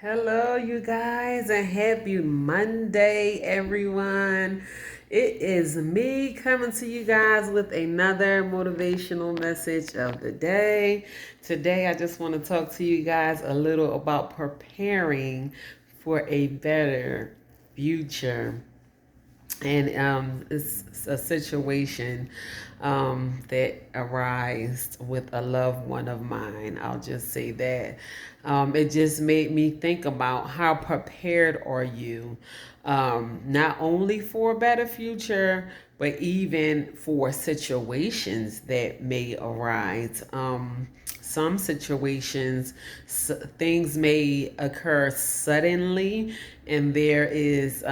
Hello, you guys, and happy Monday, everyone. It is me coming to you guys with another motivational message of the day. Today, I just want to talk to you guys a little about preparing for a better future. And it's a situation that arised with a loved one of mine. I'll just say that. It just made me think about how prepared are you, not only for a better future, but even for situations that may arise. Some situations, things may occur suddenly, and there is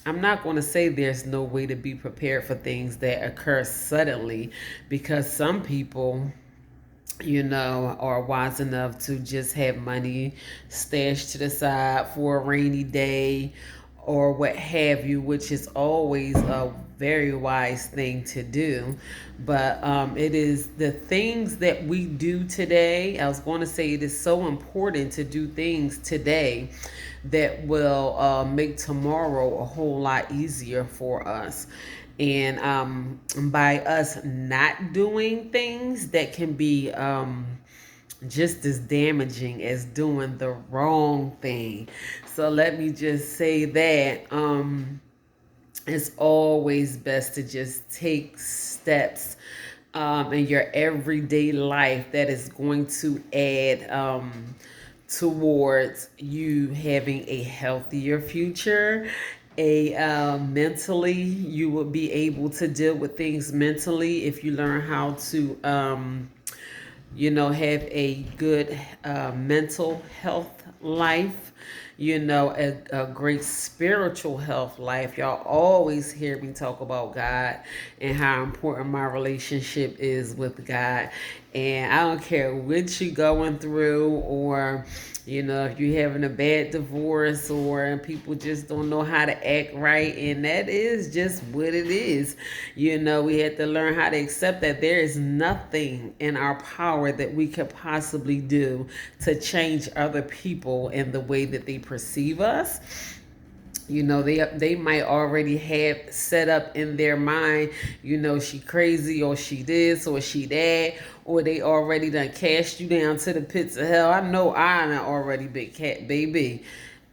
I'm not going to say there's no way to be prepared for things that occur suddenly, because some people, are wise enough to just have money stashed to the side for a rainy day or what have you, which is always a very wise thing to do. But it is the things that we do today. I was going to say it is so important to do things today that will make tomorrow a whole lot easier for us. And by us not doing things that can be just as damaging as doing the wrong thing. So let me just say that it's always best to just take steps in your everyday life that is going to add towards you having a healthier future. A mentally, you will be able to deal with things mentally if you learn how to have a good mental health life, a great spiritual health life. Y'all always hear me talk about God and how important my relationship is with God. And I don't care what you're going through, or if you're having a bad divorce, or people just don't know how to act right, and that is just what it is. We have to learn how to accept that there is nothing in our power that we could possibly do to change other people in the way that they perceive us. They might already have set up in their mind, she crazy, or she this, or she that, or they already done cast you down to the pits of hell. I know I done already been cat baby.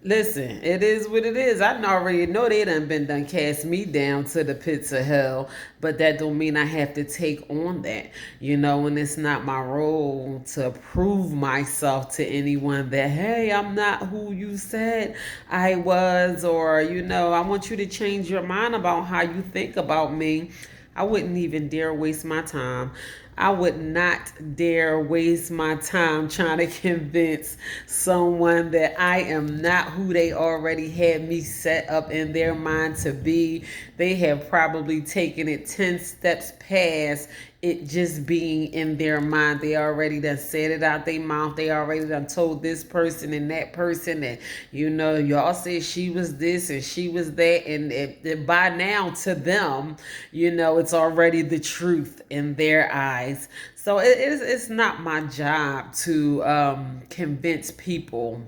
Listen, it is what it is. I already know they done cast me down to the pits of hell, but that don't mean I have to take on that. And it's not my role to prove myself to anyone that, hey, I'm not who you said I was, or I want you to change your mind about how you think about me. I wouldn't even dare waste my time. I would not dare waste my time trying to convince someone that I am not who they already had me set up in their mind to be. They have probably taken it 10 steps past it just being in their mind. They already done said it out their mouth. They already done told this person and that person that, y'all said she was this and she was that. And by now to them, it's already the truth in their eyes. So it's not my job to convince people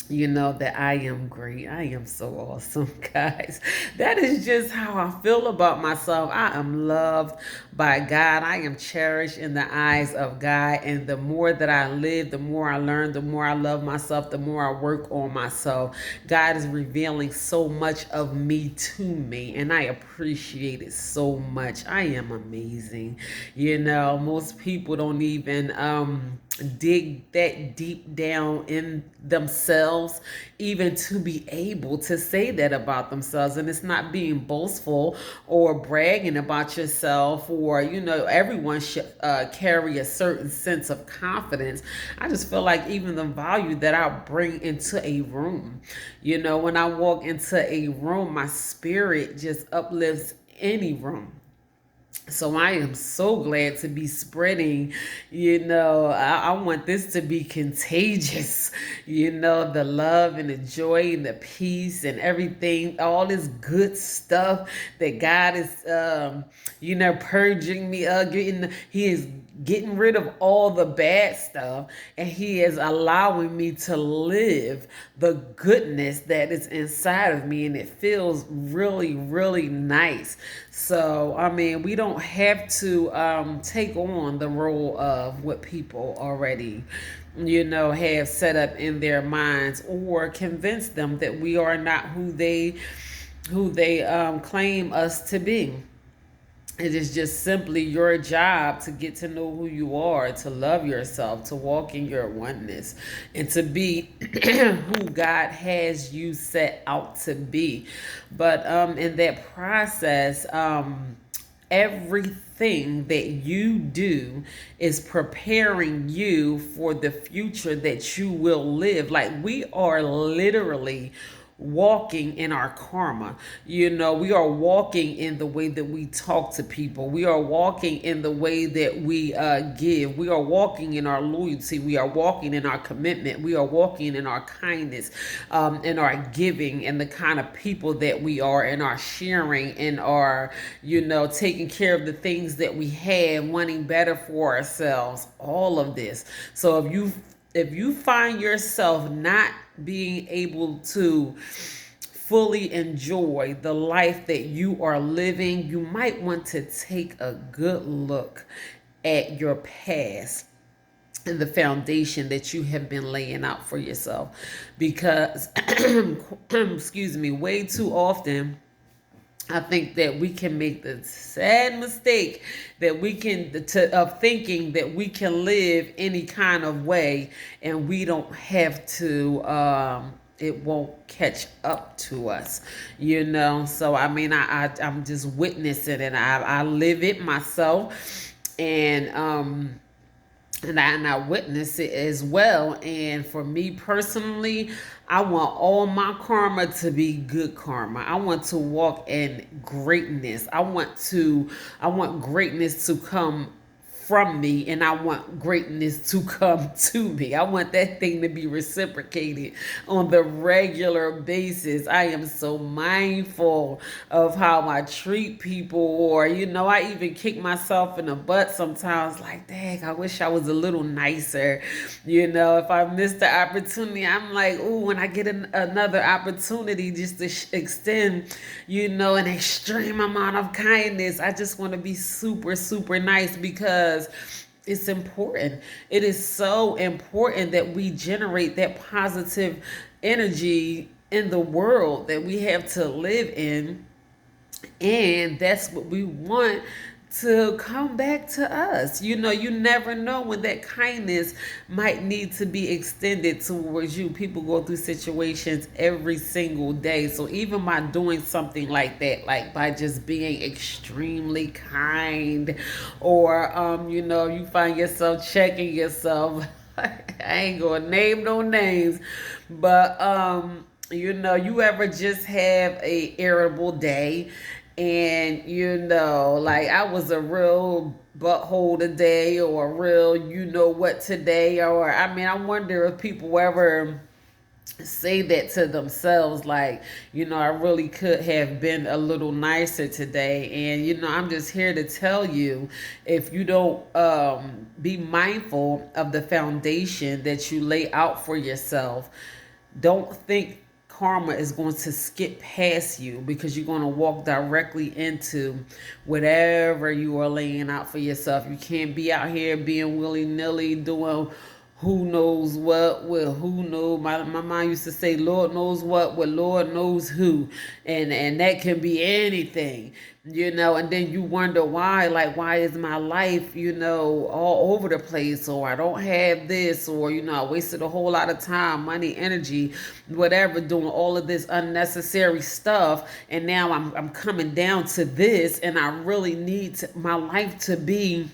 that I am great. I am so awesome, guys. That is just how I feel about myself. I am loved by God. I am cherished in the eyes of God. And the more that I live, the more I learn, the more I love myself, the more I work on myself. God is revealing so much of me to me, and I appreciate it so much. I am amazing. Most people don't even dig that deep down in themselves even to be able to say that about themselves. And it's not being boastful or bragging about yourself, or everyone should carry a certain sense of confidence. I just feel like even the value that I bring into a room, when I walk into a room, my spirit just uplifts any room. So I am so glad to be spreading, I want this to be contagious, the love and the joy and the peace and everything, all this good stuff that God is, purging me of, He is getting rid of all the bad stuff, and He is allowing me to live the goodness that is inside of me, and it feels really, really nice. So I mean, we don't have to take on the role of what people already have set up in their minds, or convince them that we are not who they claim us to be. It is just simply your job to get to know who you are, to love yourself, to walk in your oneness, and to be who God has you set out to be. But in that process, everything that you do is preparing you for the future that you will live. Like, we are literally walking in our karma. We are walking in the way that we talk to people. We are walking in the way that we give. We are walking in our loyalty. We are walking in our commitment. We are walking in our kindness, in our giving, and the kind of people that we are, in our sharing, in our, taking care of the things that we have, wanting better for ourselves, all of this. So if you find yourself not being able to fully enjoy the life that you are living, you might want to take a good look at your past and the foundation that you have been laying out for yourself. Because, excuse me, way too often, I think that we can make the sad mistake that of thinking that we can live any kind of way, and we don't have to. It won't catch up to us, So I mean, I'm just witnessing it. I live it myself, and I witness it as well. And for me personally, I want all my karma to be good karma. I want to walk in greatness. I want greatness to come from me, and I want greatness to come to me. I want that thing to be reciprocated on the regular basis. I am so mindful of how I treat people, or I even kick myself in the butt sometimes, like, dang, I wish I was a little nicer. If I miss the opportunity, I'm like, ooh, when I get another opportunity just to extend, an extreme amount of kindness, I just want to be super, super nice, because it's important. It is so important that we generate that positive energy in the world that we have to live in. And that's what we want to come back to us. You never know when that kindness might need to be extended towards you. People go through situations every single day. So even by doing something like that, like by just being extremely kind, or you find yourself checking yourself. I ain't gonna name no names, but you ever just have a irritable day, and like, I was a real butthole today, or a real what today, or I mean, I wonder if people ever say that to themselves, like, I really could have been a little nicer today. And I'm just here to tell you, if you don't be mindful of the foundation that you lay out for yourself, don't think karma is going to skip past you, because you're going to walk directly into whatever you are laying out for yourself. You can't be out here being willy-nilly doing who knows what with who knows. My mom used to say, Lord knows what with Lord knows who. And that can be anything, and then you wonder why, like, why is my life, all over the place, or I don't have this, or, I wasted a whole lot of time, money, energy, whatever, doing all of this unnecessary stuff. And now I'm coming down to this, and I really need my life to be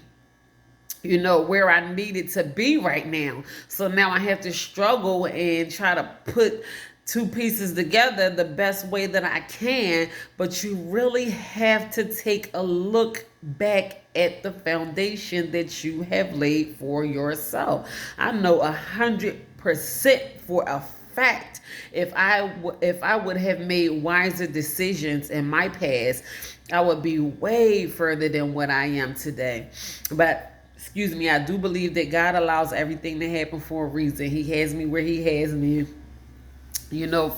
where I need it to be right now. So now I have to struggle and try to put two pieces together the best way that I can, but you really have to take a look back at the foundation that you have laid for yourself. I know 100% for a fact, if I would have made wiser decisions in my past, I would be way further than what I am today. But excuse me, I do believe that God allows everything to happen for a reason. He has me where He has me,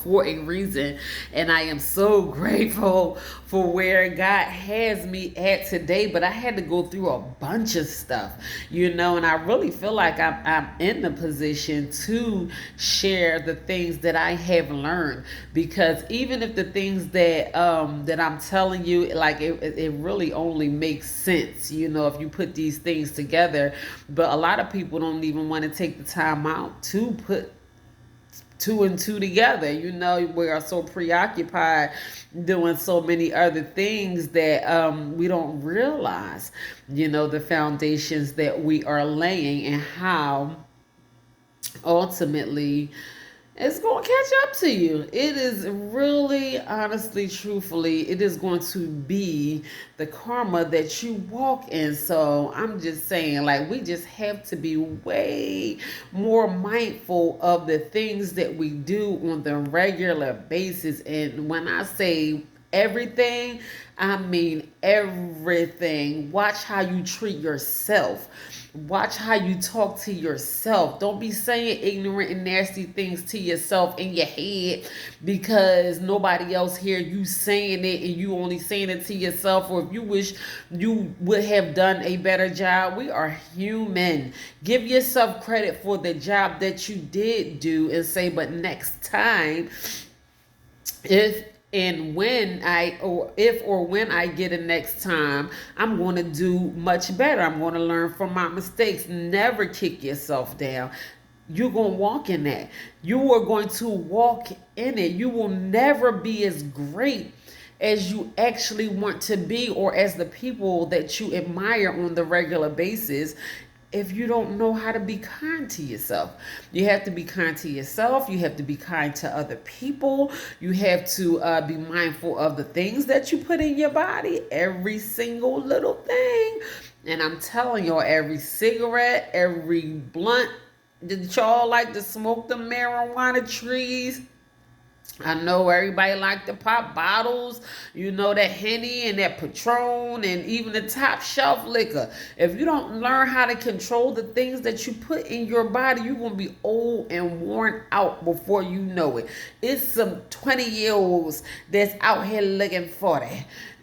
for a reason. And I am so grateful for where God has me at today. But I had to go through a bunch of stuff, and I really feel like I'm in the position to share the things that I have learned. Because even if the things that I'm telling you, like it really only makes sense, if you put these things together. But a lot of people don't even want to take the time out to put two and two together. We are so preoccupied doing so many other things that we don't realize, the foundations that we are laying, and how ultimately it's going to catch up to you. It is really, honestly, truthfully, it is going to be the karma that you walk in. So I'm just saying, like, we just have to be way more mindful of the things that we do on the regular basis. And when I say everything, I mean everything. Watch how you treat yourself. Watch how you talk to yourself. Don't be saying ignorant and nasty things to yourself in your head because nobody else hear you saying it, and you only saying it to yourself, or if you wish you would have done a better job. We are human. Give yourself credit for the job that you did do, and say, but next time, if and when I get it next time, I'm going to do much better. I'm going to learn from my mistakes. Never kick yourself down. You're going to walk in that. You are going to walk in it. You will never be as great as you actually want to be, or as the people that you admire on the regular basis, if you don't know how to be kind to yourself. You have to be kind to yourself. You have to be kind to other people. You have to be mindful of the things that you put in your body, every single little thing. And I'm telling y'all, every cigarette, every blunt, did y'all like to smoke the marijuana trees? I know everybody like to pop bottles, that Henny and that Patron and even the top shelf liquor. If you don't learn how to control the things that you put in your body, you're going to be old and worn out before you know it. It's some 20-year-olds that's out here looking 40.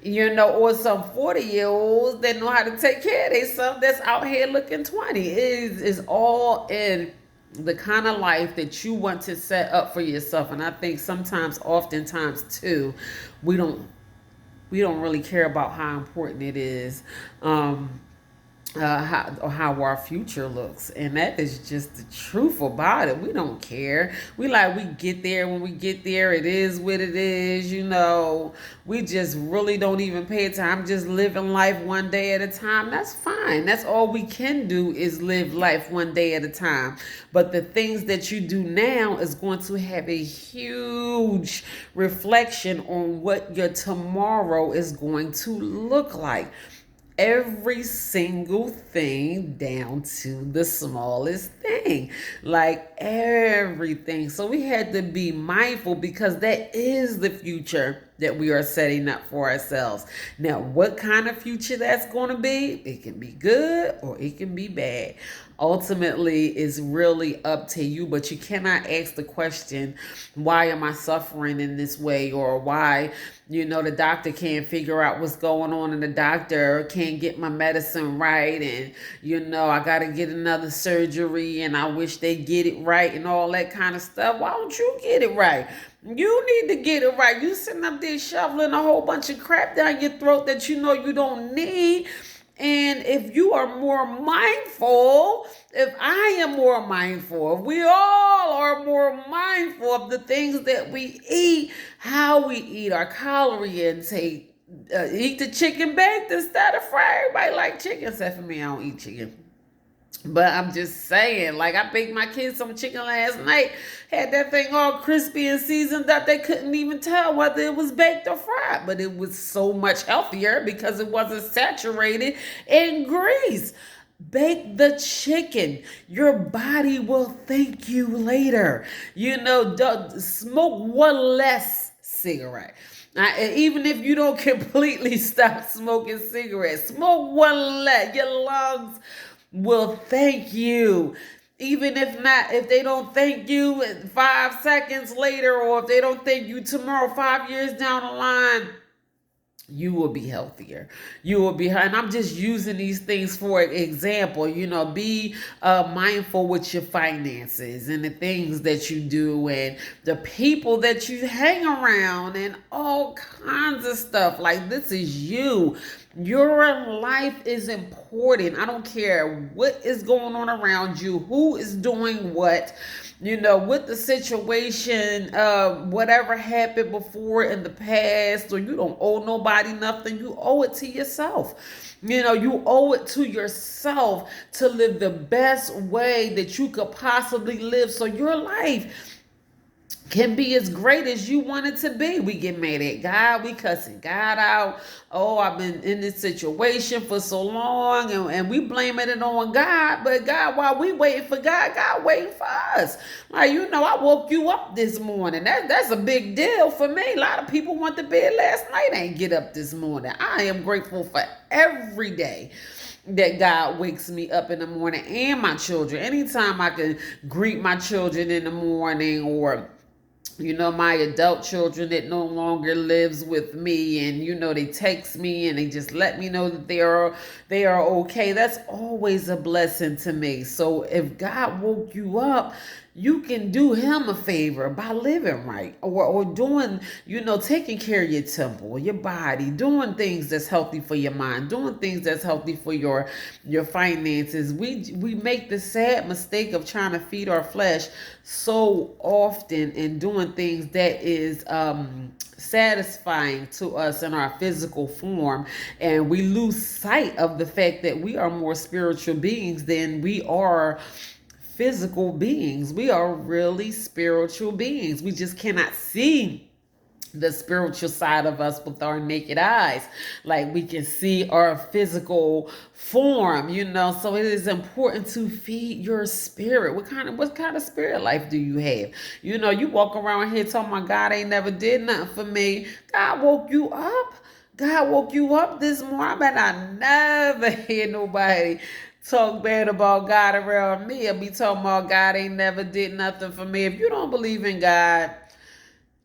Or some 40-year-olds that know how to take care of themselves that's out here looking 20. It is all in the kind of life that you want to set up for yourself. And I think oftentimes too, we don't really care about how important it is, how our future looks. And that is just the truth about it. We don't care. We get there. When we get there, it is what it is. We just really don't even pay attention. I'm just living life one day at a time. That's fine. That's all we can do, is live life one day at a time. But the things that you do now is going to have a huge reflection on what your tomorrow is going to look like. Every single thing, down to the smallest thing, like everything. So we had to be mindful, because that is the future that we are setting up for ourselves. Now, what kind of future that's going to be? It can be good or it can be bad. Ultimately, it's really up to you, but you cannot ask the question, why am I suffering in this way? Or why, the doctor can't figure out what's going on, and the doctor can't get my medicine right, and, I got to get another surgery, and I wish they get it right, and all that kind of stuff. Why don't you get it right? You need to get it right. You sitting up there shoveling a whole bunch of crap down your throat that you don't need. And if you are more mindful, if I am more mindful, if we all are more mindful of the things that we eat, how we eat, our calorie intake, eat the chicken baked instead of fried. Everybody like chicken, except for me, I don't eat chicken. But I'm just saying, like I baked my kids some chicken last night, had that thing all crispy and seasoned that they couldn't even tell whether it was baked or fried. But it was so much healthier because it wasn't saturated in grease. Bake the chicken. Your body will thank you later. Smoke one less cigarette. Even if you don't completely stop smoking cigarettes, smoke one less. Your lungs will thank you. Even if they don't thank you 5 seconds later, or if they don't thank you tomorrow, 5 years down the line, you will be healthier. You will be, and I'm just using these things for example. Be mindful with your finances and the things that you do and the people that you hang around and all kinds of stuff. Like, this is you. Your life is important. I don't care what is going on around you, who is doing what, with the situation, whatever happened before in the past, or you don't owe nobody nothing. You owe it to yourself. You owe it to yourself to live the best way that you could possibly live, so your life can be as great as you want it to be. We get mad at God. We cussing God out. Oh, I've been in this situation for so long, and we blaming it on God. But God, while we waiting for God, God waiting for us. Like, I woke you up this morning. That's a big deal for me. A lot of people went to bed last night, ain't get up this morning. I am grateful for every day that God wakes me up in the morning, and my children. Anytime I can greet my children in the morning, or my adult children that no longer lives with me, and they text me and they just let me know that they are okay. That's always a blessing to me. So if God woke you up, you can do him a favor by living right, or doing, taking care of your temple, your body, doing things that's healthy for your mind, doing things that's healthy for your finances. We make the sad mistake of trying to feed our flesh so often and doing things that is satisfying to us in our physical form, and we lose sight of the fact that we are more spiritual beings than we are physical beings. We are really spiritual beings. We just cannot see the spiritual side of us with our naked eyes, like we can see our physical form. So it is important to feed your spirit. What kind of spirit life do you have? You walk around here talking about God ain't never did nothing for me. God woke you up. God woke you up this morning. I bet I never hear nobody talk bad about God around me. I'll be talking about God ain't never did nothing for me. If you don't believe in God,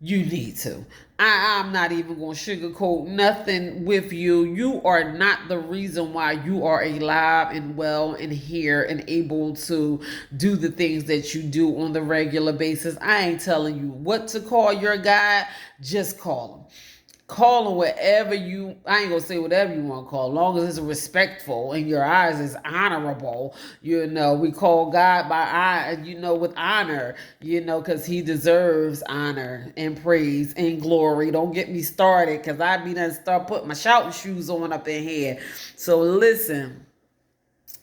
you need to. I'm not even going to sugarcoat nothing with you. You are not the reason why you are alive and well and here and able to do the things that you do on the regular basis. I ain't telling you what to call your God. Just call him. Call him whatever I ain't gonna say whatever you want to call, as long as it's respectful in your eyes, is honorable. We call God with honor, because he deserves honor and praise and glory. Don't get me started, because I be done start putting my shouting shoes on up in here. So listen.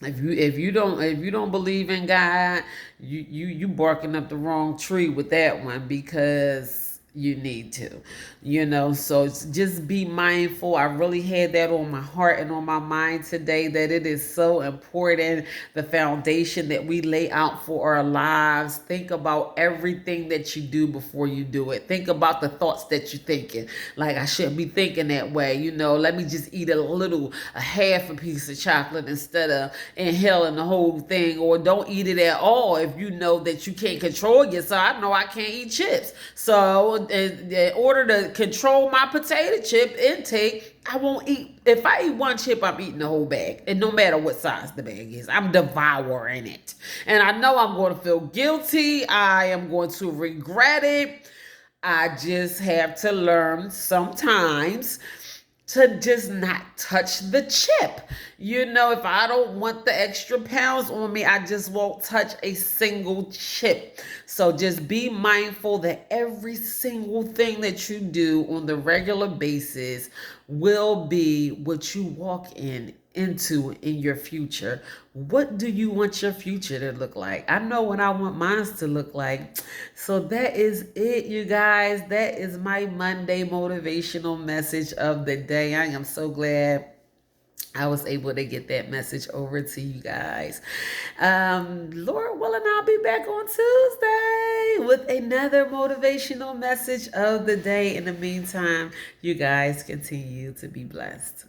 If you don't believe in God, you barking up the wrong tree with that one, because you need to, so just be mindful. I really had that on my heart and on my mind today, that it is so important, the foundation that we lay out for our lives. Think about everything that you do before you do it. Think about the thoughts that you're thinking. Like, I shouldn't be thinking that way. Let me just eat a half a piece of chocolate instead of inhaling the whole thing, or don't eat it at all if you know that you can't control yourself. I know I can't eat chips, so in order to control my potato chip intake, I won't eat. If I eat one chip, I'm eating the whole bag. And no matter what size the bag is, I'm devouring it. And I know I'm going to feel guilty. I am going to regret it. I just have to learn sometimes to just not touch the chip. If I don't want the extra pounds on me, I just won't touch a single chip. So just be mindful that every single thing that you do on the regular basis will be what you walk in into in your future. What do you want your future to look like? I know what I want mine to look like. So that is it, you guys. That is my Monday motivational message of the day. I am so glad I was able to get that message over to you guys. Lord willing, I'll be back on Tuesday with another motivational message of the day. In the meantime, you guys continue to be blessed.